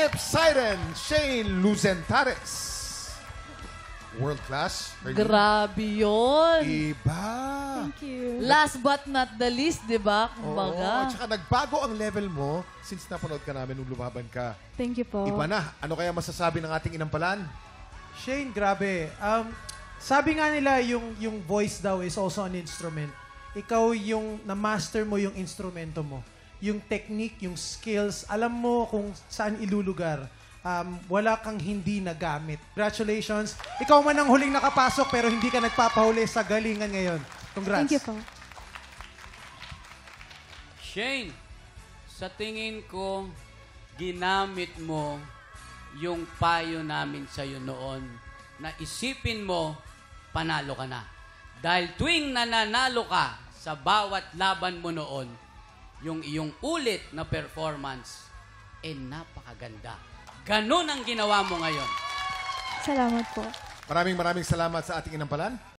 Skip Siren, Shane Luzentares. World class. Grabe yun. Iba. Thank you. Last but not the least, di ba? Oo, Kumbaga. at saka nagbago ang level mo since napanood ka namin nung lumaban ka. Thank you po. Iba na. Ano kaya masasabi ng ating inampalan? Shane, grabe. Sabi nga nila, yung voice daw is also an instrument. Ikaw yung na-master mo yung instrumento mo. Yung technique, yung skills, alam mo kung saan ilulugar. Wala kang hindi nagamit. Congratulations. Ikaw man ang huling nakapasok pero hindi ka nagpapahuli sa galingan ngayon. Congrats. Thank you po. Shane, sa tingin ko, ginamit mo yung payo namin sa'yo noon na isipin mo, panalo ka na. Dahil tuwing nananalo ka sa bawat laban mo noon, yung iyong ulit na performance, napakaganda. Ganon ang ginawa mo ngayon. Salamat po. Maraming salamat sa ating inampalan.